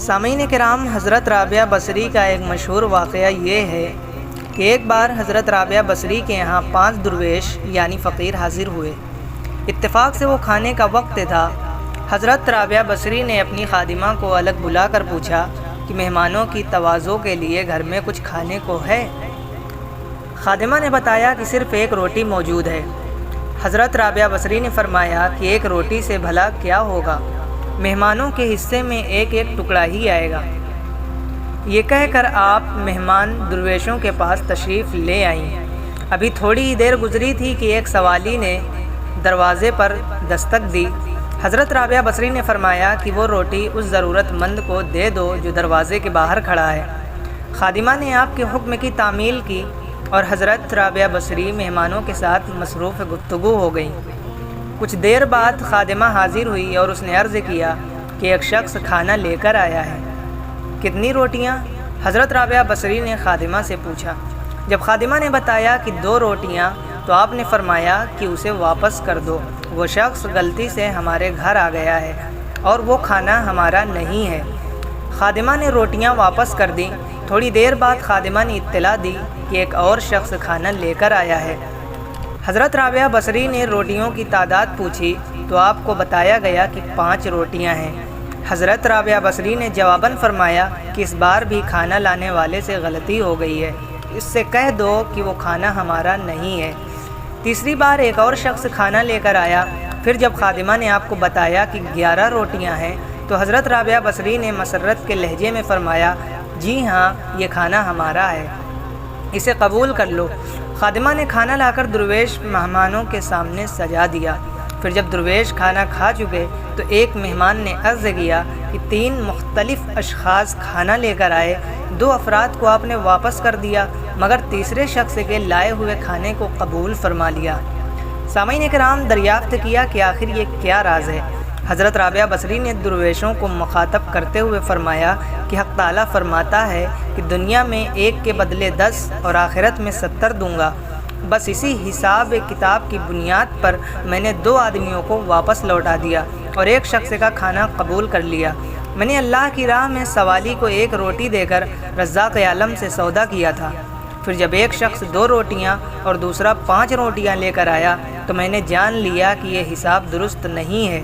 سامعین کرام، حضرت رابعہ بصری کا ایک مشہور واقعہ یہ ہے کہ ایک بار حضرت رابعہ بصری کے یہاں 5 درویش یعنی فقیر حاضر ہوئے۔ اتفاق سے وہ کھانے کا وقت تھا۔ حضرت رابعہ بصری نے اپنی خادمہ کو الگ بلا کر پوچھا کہ مہمانوں کی تواضع کے لیے گھر میں کچھ کھانے کو ہے؟ خادمہ نے بتایا کہ صرف ایک روٹی موجود ہے۔ حضرت رابعہ بصری نے فرمایا کہ ایک روٹی سے بھلا کیا ہوگا، مہمانوں کے حصے میں ایک ایک ٹکڑا ہی آئے گا۔ یہ کہہ کر آپ مہمان درویشوں کے پاس تشریف لے آئیں۔ ابھی تھوڑی ہی دیر گزری تھی کہ ایک سوالی نے دروازے پر دستک دی۔ حضرت رابعہ بصری نے فرمایا کہ وہ روٹی اس ضرورت مند کو دے دو جو دروازے کے باہر کھڑا ہے۔ خادمہ نے آپ کے حکم کی تعمیل کی اور حضرت رابعہ بصری مہمانوں کے ساتھ مصروف گفتگو ہو گئیں۔ کچھ دیر بعد خادمہ حاضر ہوئی اور اس نے عرض کیا کہ ایک شخص کھانا لے کر آیا ہے۔ کتنی روٹیاں؟ حضرت رابعہ بصری نے خادمہ سے پوچھا۔ جب خادمہ نے بتایا کہ 2 روٹیاں تو آپ نے فرمایا کہ اسے واپس کر دو، وہ شخص غلطی سے ہمارے گھر آ گیا ہے اور وہ کھانا ہمارا نہیں ہے۔ خادمہ نے روٹیاں واپس کر دیں۔ تھوڑی دیر بعد خادمہ نے اطلاع دی کہ ایک اور شخص کھانا لے کر آیا ہے۔ حضرت رابعہ بصری نے روٹیوں کی تعداد پوچھی تو آپ کو بتایا گیا کہ 5 روٹیاں ہیں۔ حضرت رابعہ بصری نے جواباً فرمایا کہ اس بار بھی کھانا لانے والے سے غلطی ہو گئی ہے، اس سے کہہ دو کہ وہ کھانا ہمارا نہیں ہے۔ تیسری بار ایک اور شخص کھانا لے کر آیا۔ پھر جب خادمہ نے آپ کو بتایا کہ 11 روٹیاں ہیں تو حضرت رابعہ بصری نے مسرت کے لہجے میں فرمایا، جی ہاں، یہ کھانا ہمارا ہے، اسے قبول کر لو۔ خادمہ نے کھانا لا کر درویش مہمانوں کے سامنے سجا دیا۔ پھر جب درویش کھانا کھا چکے تو ایک مہمان نے عرض کیا کہ 3 مختلف اشخاص کھانا لے کر آئے، 2 افراد کو آپ نے واپس کر دیا مگر تیسرے شخص کے لائے ہوئے کھانے کو قبول فرما لیا۔ سامعین کرام، دریافت کیا کہ آخر یہ کیا راز ہے؟ حضرت رابعہ بصری نے درویشوں کو مخاطب کرتے ہوئے فرمایا کہ حق تعالیٰ فرماتا ہے کہ دنیا میں 1 کے بدلے 10 اور آخرت میں 70 دوں گا۔ بس اسی حساب کتاب کی بنیاد پر میں نے 2 آدمیوں کو واپس لوٹا دیا اور ایک شخص کا کھانا قبول کر لیا۔ میں نے اللہ کی راہ میں سوالی کو 1 روٹی دے کر رزاق عالم سے سودا کیا تھا۔ پھر جب ایک شخص 2 روٹیاں اور دوسرا 5 روٹیاں لے کر آیا تو میں نے جان لیا کہ یہ حساب درست نہیں ہے۔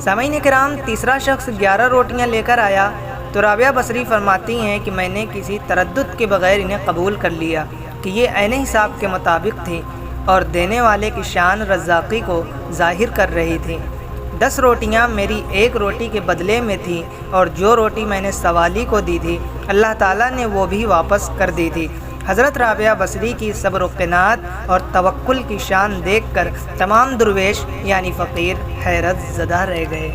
سامعین کرام، تیسرا شخص 11 روٹیاں لے کر آیا تو رابعہ بصری فرماتی ہیں کہ میں نے کسی تردد کے بغیر انہیں قبول کر لیا کہ یہ عین حساب کے مطابق تھی اور دینے والے کی شان رزاقی کو ظاہر کر رہی تھی۔ 10 روٹیاں میری 1 روٹی کے بدلے میں تھیں اور جو روٹی میں نے سوالی کو دی تھی اللہ تعالیٰ نے وہ بھی واپس کر دی تھی۔ حضرت رابعہ بصری کی صبر و قناعت اور توکل کی شان دیکھ کر تمام درویش یعنی فقیر حیرت زدہ رہ گئے۔